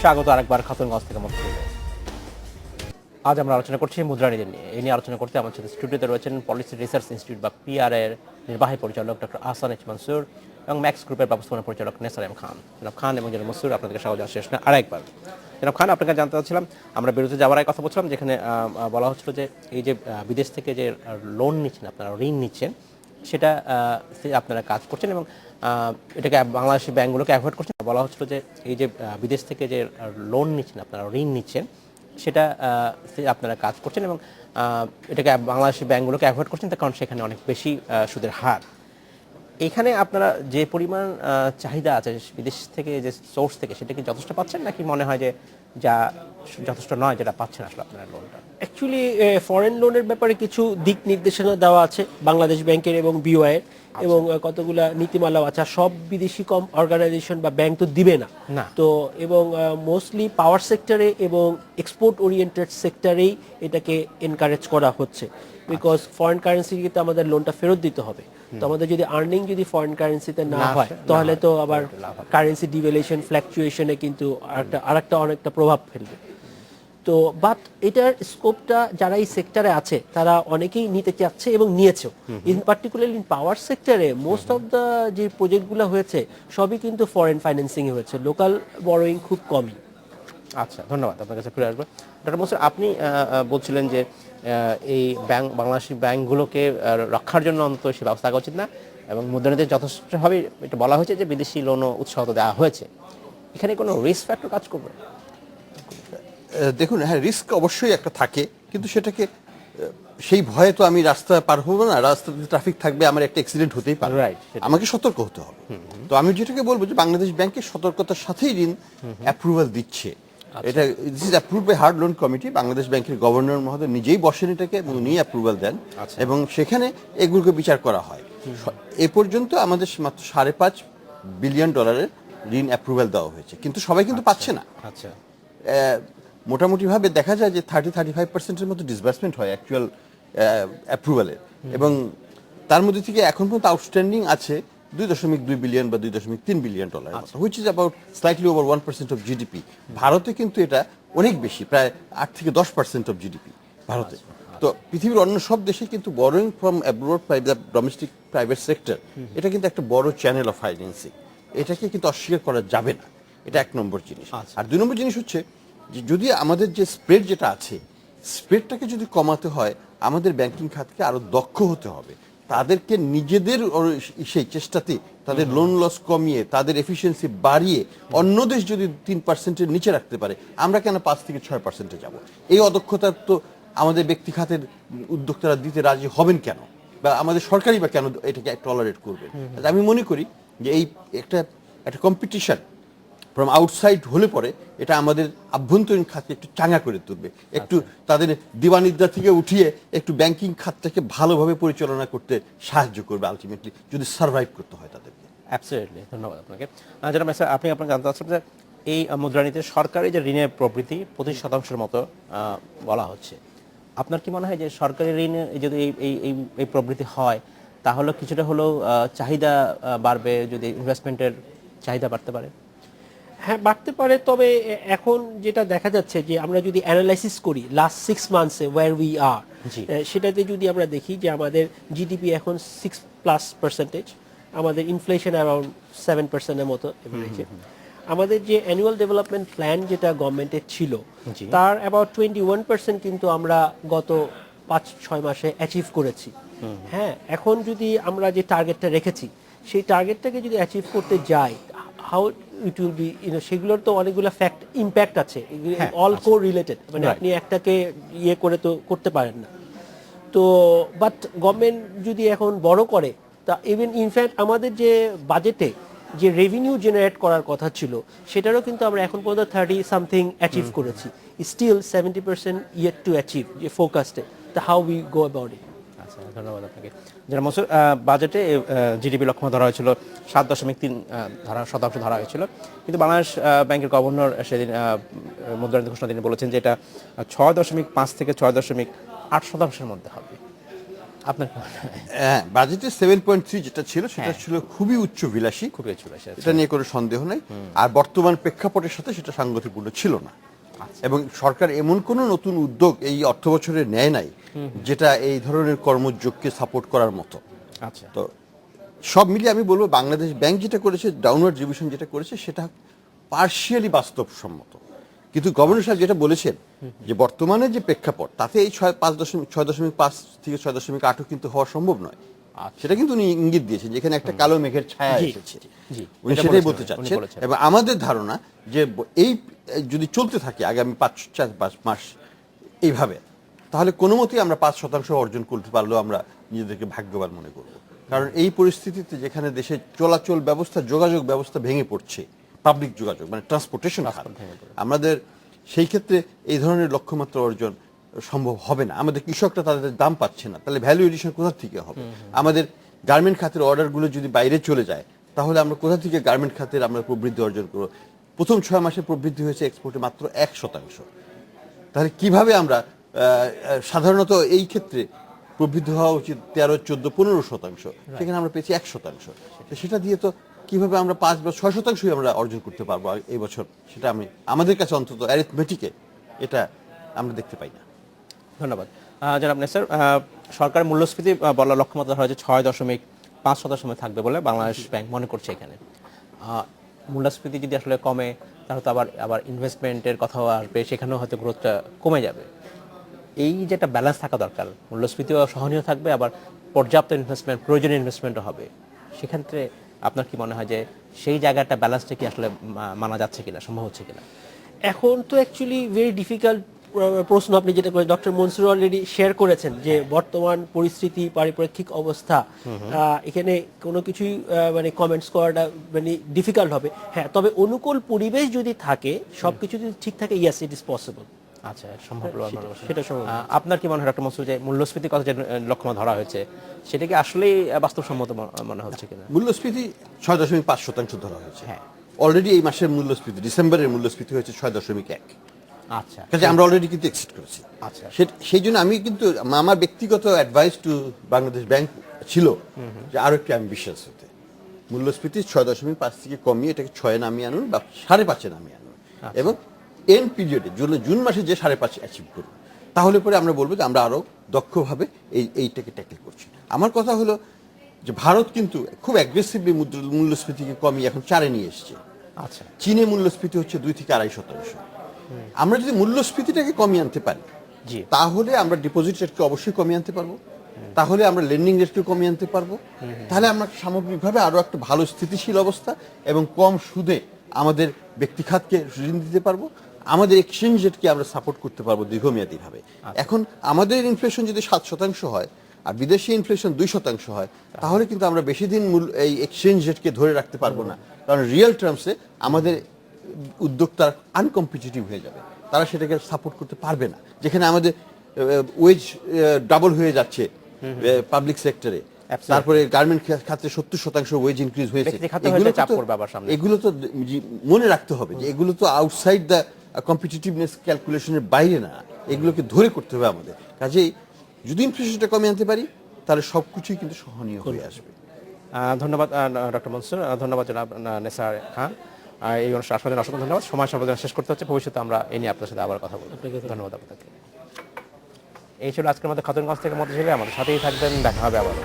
স্বাগত আরেকবার খাতুনগঞ্জ থেকে মুক্তিযুদ্ধে। আজ আমরা আলোচনা করছি মুদ্রানীতি নিয়ে। এই নিয়ে আলোচনা করতে আমার সাথে স্টুডিওতে রয়েছেন পলিসি রিসার্চ ইনস্টিটিউট বা পিআর এর নির্বাহী পরিচালক ডক্টর আহসান এইচ মনসুর এবং ম্যাক্স গ্রুপের ব্যবস্থাপনা পরিচালক নেসার এম খান। জনাব খান এবং জনাব মনসুর, আপনাদেরকে স্বাগত জানাচ্ছি আরেকবার। জনাব খান, আপনাকে জানতে চাচ্ছিলাম, আমরা বিরতিতে যাওয়ার আগে কথা বলছিলাম যেখানে বলা হচ্ছিল যে এই যে বিদেশ থেকে যে লোন নিচ্ছেন, আপনারা ঋণ নিচ্ছেন, সেটা আপনারা কাজ করছেন এবং এটাকে বাংলাদেশি ব্যাংকগুলোকে অ্যাভয়েড করছেন। বলা হচ্ছিল যে এই যে বিদেশ থেকে যে লোন নিচ্ছেন, আপনারা ঋণ নিচ্ছেন, সেটা আপনারা কাজ করছেন এবং এটাকে বাংলাদেশি ব্যাংকগুলোকে অ্যাভয়েড করছেন, তার কারণ সেখানে অনেক বেশি সুদের হার। এখানে আপনারা যে পরিমাণ চাহিদা আছে বিদেশ থেকে, যে সোর্স থেকে, সেটা কি যথেষ্ট পাচ্ছেন, নাকি মনে হয় যে যা যথেষ্ট নয় যেটা পাচ্ছেন আসলে আপনারা লোনটা? অ্যাকচুয়ালি ফরেন লোনের ব্যাপারে কিছু দিক নির্দেশনা দেওয়া আছে বাংলাদেশ ব্যাংকের এবং বিওআই এর, এবং কতগুলা নীতিমালাও আছে। সব বিদেশি অর্গানাইজেশন বা ব্যাংক তো দিবে না তো, এবং মোস্টলি পাওয়ার সেক্টরে এবং এক্সপোর্ট ওরিয়েন্টেড সেক্টরেই এটাকে এনকারেজ করা হচ্ছে, বিকজ ফরেন কারেন্সিতে আমাদের লোনটা ফেরত দিতে হবে। তো আমাদের যদি আর্নিং যদি ফরেন কারেন্সিতে না হয়, তাহলে তো আবার কারেন্সি ডিভ্যালুয়েশন ফ্ল্যাকচুয়েশনে কিন্তু আরেকটা অনেকটা প্রভাব ফেলবে। তো বাট এটার স্কোপটা যারা এই সেক্টরে আছে তারা অনেকেই নিতে চাচ্ছে এবং নিয়েছেও। ইন পার্টিকুলারলি ইন পাওয়ার সেক্টরে মোস্ট অফ দ্য যে প্রজেক্টগুলো হয়েছে সবই কিন্তু ফরেন ফাইন্যান্সিং এ হয়েছে, লোকাল বরোয়িং খুব কমই। আচ্ছা, ধন্যবাদ। আপনার কাছে ফিরে আসবো। ডক্টর মনসুর, আপনি বলছিলেন যে এই বাংলাদেশি ব্যাংকগুলোকে রক্ষার জন্য অন্তত সে ব্যবস্থা করা উচিত না, এবং মুদ্রানীতি যথেষ্টভাবে এটা বলা হয়েছে যে বিদেশি লোনও উৎসাহ দেওয়া হয়েছে। এখানে কোনো রিস্ক ফ্যাক্টর কাজ করবে? দেখুন, হ্যাঁ, রিস্ক অবশ্যই একটা থাকে, কিন্তু সেটাকে সেই ভয়ে তো আমি রাস্তা পার হবো না। রাস্তাতে ট্রাফিক থাকবে, আমার একটা অ্যাক্সিডেন্ট হতেই পারে, আমাকে সতর্ক হতে হবে। তো আমি যেটাকে বলবো যে বাংলাদেশ ব্যাংকের সতর্কতার সাথেই ঋণ অ্যাপ্রুভাল দিচ্ছে। এটা this is approved by hard loan committee. Bangladesh ব্যাংকের গভর্নর মহোদয় নিজেই বসেন এটাকে এবং উনি অ্যাপ্রুভাল দেন, এবং সেখানে এগুলোকে বিচার করা হয়। এ পর্যন্ত আমাদের মাত্র $5.5 বিলিয়ন ঋণ অ্যাপ্রুভাল দেওয়া হয়েছে, কিন্তু সবাই কিন্তু পাচ্ছে না। আচ্ছা, মোটামুটিভাবে দেখা যায় যে 30-35%-এর মতো ডিসবার্সমেন্ট হয় অ্যাকচুয়াল অ্যাপ্রুভালের, এবং তার মধ্যে থেকে এখন পর্যন্ত আউটস্ট্যান্ডিং আছে $2.2 বিলিয়ন বা $2.3 billion, which is about slightly over 1% of GDP. ভারতে কিন্তু এটা অনেক বেশি, প্রায় 8-10% অফ জিডিপি ভারতে। তো পৃথিবীর অন্য সব দেশে কিন্তু borrowing from abroad by the domestic private sector, এটা কিন্তু একটা বড় চ্যানেল অফ ফাইন্যান্সিং। এটাকে কিন্তু অস্বীকার করা যাবে না, এটা এক নম্বর জিনিস। আর দুই নম্বর জিনিস হচ্ছে যে যদি আমাদের যে স্প্রেড যেটা আছে, স্প্রেডটাকে যদি কমাতে হয়, আমাদের ব্যাংকিং খাতকে আরো দক্ষ হতে হবে। তাদেরকে নিজেদের সেই চেষ্টাতে তাদের লোন লস কমিয়ে, তাদের এফিসিয়েন্সি বাড়িয়ে, অন্য দেশ যদি 3%-এর নিচে রাখতে পারে, আমরা কেন 5-6%-এ যাব? এই অদক্ষতা তো আমাদের ব্যক্তি খাতের উদ্যোক্তারা দিতে রাজি হবেন কেন, বা আমাদের সরকারই বা কেন এটাকে টলারেট করবে? আমি মনে করি যে এই একটা কম্পিটিশন ফ্রম আউটসাইড হলে পরে এটা আমাদের আভ্যন্তরীণ খাতকে একটু চাঙ্গা করে তুলবে, একটু তাদের দিবানিদ্রা থেকে উঠিয়ে একটু ব্যাংকিং খাতটাকে ভালোভাবে পরিচালনা করতে সাহায্য করবে আলটিমেটলি, যদি সার্ভাইভ করতে হয় তাদেরকে। অ্যাবসলিউটলি, ধন্যবাদ আপনাকে। যেটা আপনি জানতে চাচ্ছেন যে এই মুদ্রানীতিতে সরকারি যে ঋণের প্রবৃদ্ধি 25% মতো বলা হচ্ছে, আপনার কি মনে হয় যে সরকারি ঋণে যদি এই প্রবৃদ্ধি হয়, তাহলে কিছুটা হলেও চাহিদা বাড়বে, যদি ইনভেস্টমেন্টের চাহিদা বাড়তে পারে? হ্যাঁ, বাড়তে পারে, তবে এখন যেটা দেখা যাচ্ছে যে আমরা যদি অ্যানালাইসিস করি লাস্ট 6 মান্থসে ওয়্যার উই আর, সেটাতে যদি আমরা দেখি যে আমাদের জিডিপি এখন 6+%, আমাদের ইনফ্লেশন অ্যারাউন্ড 7%-এর মতো এভারেজে। আমাদের যে অ্যানুয়াল ডেভেলপমেন্ট প্ল্যান যেটা গভর্নমেন্টের ছিল, তার অ্যাবাউট 21% কিন্তু আমরা গত 5-6 মাসে অ্যাচিভ করেছি। হ্যাঁ, এখন যদি আমরা যে টার্গেটটা রেখেছি, সেই টার্গেটটাকে যদি অ্যাচিভ করতে যাই, হাউ ইট উইল বি, সেগুলোর তো অনেকগুলো ইম্প্যাক্ট আছে, অল কো রিলেটেড, মানে আপনি একটাকে ইয়ে করে তো করতে পারেন না। তো বাট গভর্নমেন্ট যদি এখন বড় করে, তা ইভেন ইনফ্যাক্ট আমাদের যে বাজেটে যে রেভিনিউ জেনারেট করার কথা ছিল, সেটারও কিন্তু আমরা এখন পর্যন্ত 30-something অ্যাচিভ করেছি। স্টিল 70% ইয়েট টু অ্যাচিভ যে ফোকাসডে, তা how we go about it. আচ্ছা, ধন্যবাদ আপনাকে। যারা মনসুর, বাজেটে জিডিপি লক্ষ্যমাত্রা ধরা হয়েছিল 7.3% ধরা হয়েছিল, কিন্তু বাংলাদেশ ব্যাংকের গভর্নর সেদিন মুদ্রানীতি ঘোষণা দিনে বলেছেন যে এটা 6.5 থেকে 6.8%-এর মধ্যে হবে। আপনার কি মনে হয়? হ্যাঁ, বাজেটে 7.3 যেটা ছিল সেটা হ্যাঁ। ছিল খুবই উচ্চ বিলাসী, খুবই চলে আসে এটা নিয়ে কোনো সন্দেহ নেই। আর বর্তমান প্রেক্ষাপটের সাথে সেটা সাংগতিকপূর্ণ ছিল না। এবং সরকার এমন কোনো নতুন উদ্যোগ এই অর্থ বছরে নেয় নাই যেটা এই ধরনের কর্মযোগকে সাপোর্ট করার মতো। আচ্ছা, তো সব মিলিয়ে আমি বলবো বাংলাদেশ ব্যাংক যেটা করেছে, ডাউনওয়ার্ড রিভিশন যেটা করেছে সেটা পার্শিয়ালি বাস্তবসম্মত। কিন্তু গভর্নর সাহেব যেটা বলেছেন যে বর্তমানে যে প্রেক্ষাপট তাতে এই 6.5 থেকে 6.8 কিন্তু হওয়া সম্ভব নয়। সেটা কিন্তু উনি ইঙ্গিত দিয়েছেন, যেখানে একটা কালো মেঘের ছায়া জি, এসেছে। জি, উনি এটা সেটাই বলেছেন, বলতে উনি চাচ্ছেন। বলেছেন। এবং আমাদের ধারণা যে এই যদি চলতে থাকে আগামী 5 মাস এইভাবে, তাহলে কোনো মতেই আমরা 5% অর্জন করতে পারলেও আমরা নিজেদেরকে ভাগ্যবান মনে করব। কারণ এই পরিস্থিতিতে যেখানে দেশের চলাচল ব্যবস্থা, যোগাযোগ ব্যবস্থা ভেঙে পড়ছে, পাবলিক যোগাযোগ মানে ট্রান্সপোর্টেশন, আমাদের সেই ক্ষেত্রে এই ধরনের লক্ষ্যমাত্রা অর্জন সম্ভব হবে না। আমাদের কৃষকরা তাদের দাম পাচ্ছে না, তাহলে ভ্যালু এডিশন কোথা থেকে হবে? আমাদের গার্মেন্ট খাতের অর্ডারগুলো যদি বাইরে চলে যায়, তাহলে আমরা কোথা থেকে গার্মেন্ট খাতের আমরা প্রবৃদ্ধি অর্জন করব? প্রথম 6 মাসে প্রবৃদ্ধি হয়েছে এক্সপোর্টে মাত্র 1%। তাহলে কিভাবে আমরা সাধারণত এই ক্ষেত্রে প্রবৃদ্ধি হওয়া উচিত 13, 14, 15%, সেখানে আমরা পেয়েছি 1%। তো সেটা দিয়ে তো কিভাবে আমরা 5 বা 6% আমরা অর্জন করতে পারবো এই বছর, সেটা আমাদের কাছে অন্তত অ্যারিথমেটিকে এটা আমরা দেখতে পাই না। ধন্যবাদ জনাব নেসার। সরকার মূল্যস্ফীতি বলার লক্ষ্যমাত্রা ধরা হয়েছে 6.5% থাকবে বলে বাংলাদেশ ব্যাংক মনে করছে। এখানে মূল্যস্ফীতি যদি আসলে কমে তাহলে তো আবার ইনভেস্টমেন্টের কথাও আসবে, সেখানেও হয়তো গ্রোথটা কমে যাবে। এই যে একটা ব্যালেন্স থাকা দরকার, মূল্যস্ফীতিও সহনীয় থাকবে, আবার পর্যাপ্ত ইনভেস্টমেন্ট, প্রয়োজনীয় ইনভেস্টমেন্টও হবে। সেক্ষেত্রে আপনার কি মনে হয় যে সেই জায়গাটা ব্যালেন্সটা কি আসলে মানা যাচ্ছে কিনা, সম্ভব হচ্ছে কিনা? এখন তো অ্যাকচুয়ালি ভেরি ডিফিকাল্ট প্রশ্ন আপনি যেটা করে ডক্টর মনসুর অলরেডি শেয়ার করেছেন যে বর্তমান পরিস্থিতি, পারিপ্রেক্ষিক অবস্থা, এখানে কোনো কিছুই মানে কমেন্টস করাটা মানে ডিফিকাল্ট হবে। হ্যাঁ, তবে অনুকূল পরিবেশ যদি থাকে, সবকিছু যদি ঠিক থাকে, ইয়েস ইট ইজ পসিবল। আচ্ছা, সম্ভব। সেটা সম্ভব। আপনার কি মনে হয় ডক্টর মনসুর, যে মূল্যস্ফীতির কথা যে লক্ষ্যমাত্রা ধরা হয়েছে সেটা কি আসলেই বাস্তবসম্মত মনে হচ্ছে কিনা? মূল্যস্ফীতি 6.5% ধরা হয়েছে। হ্যাঁ, অলরেডি এই মাসের মূল্যস্ফীতি, ডিসেম্বরের মূল্যস্ফীতি হয়েছে 6.1। আচ্ছা, কাজে আমরা অলরেডি কিন্তু এক্সিট করেছি। আচ্ছা, সেই জন্য আমি কিন্তু আমার ব্যক্তিগত অ্যাডভাইস টু বাংলাদেশ ব্যাংক ছিল যে আরো একটু অ্যাম্বিশিয়াস হতে, মূল্যস্ফীতি 6.5 থেকে কমিয়ে এটাকে 6 নামিয়ে আনুন বা 5.5 নামিয়ে আনুন, এবং এন্ড পিরিয়ডে জুন মাসে যে 5.5 অ্যাচিভ করুন, তাহলে পরে আমরা বলবো যে আমরা আরো দক্ষভাবে এইটাকে ট্যাকেল করছি। আমার কথা হলো যে ভারত কিন্তু খুব অ্যাগ্রেসিভলি মূল্যস্ফীতিকে কমিয়ে এখন 4-এ নিয়ে এসছে। আচ্ছা, চীনে মূল্যস্ফীতি হচ্ছে 2 থেকে 2.5%। আমরা যদি মূল্যস্ফীতিটাকে কমিয়ে আনতে পারি, জি, তাহলে আমরা ডিপোজিট রেটকে অবশ্যই কমিয়ে আনতে পারবো, তাহলে আমরা লেন্ডিং রেটকে কমিয়ে আনতে পারবো, তাহলে আমরা সামগ্রিকভাবে আরো একটা ভালো স্থিতিশীল অবস্থা এবং কম সুদে আমাদের ব্যক্তি খাতকে ঋণ দিতে পারবো, আমাদের এক্সচেঞ্জ রেটকে আমরা সাপোর্ট করতে পারবো দীর্ঘমেয়াদী ভাবে। এখন আমাদের ইনফ্লেশন যদি 7% হয় আর বিদেশি ইনফ্লেশন 2% হয়, তাহলে কিন্তু আমরা বেশি দিন এই এক্সচেঞ্জ রেটকে ধরে রাখতে পারবো না, কারণ রিয়েল টার্মসে আমাদের উদ্যোক্তা আনকম্পিটিটিভ হয়ে যাবে, তারা সেটাকে সাপোর্ট করতে পারবে না। যেখানে আমাদের ওয়েজ ডাবল হয়ে যাচ্ছে পাবলিক সেক্টরে, তারপরে গার্মেন্ট খাতে 70% ওয়েজ ইনক্রিজ হয়েছে, এগুলো তো মনে রাখতে হবে যে এগুলো তো আউটসাইড দ্য কম্পিটিটিভনেস ক্যালকুলেশনের বাইরে না, এগুলোকে ধরে করতে হবে আমাদের। কাজেই যদি ইনফ্লেশনটা কমে আনতে পারি, তাহলে সবকিছুই কিন্তু সহনীয় হয়ে আসবে। ধন্যবাদ ডক্টর মনসুর, ধন্যবাদ জনাব নেসার খান। এই অনুষ্ঠান আসলে অসংখ্য ধন্যবাদ। সময় সর্বদা শেষ করতে হচ্ছে, ভবিষ্যতে আমরা এই নিয়ে আপনার সাথে আবার কথা বলবো। ধন্যবাদ আপনাকে। এই ছিল আজকের মতো খাতুনগঞ্জ থেকে মতো ছিল, আমাদের সাথেই থাকবেন, দেখা হবে আবার।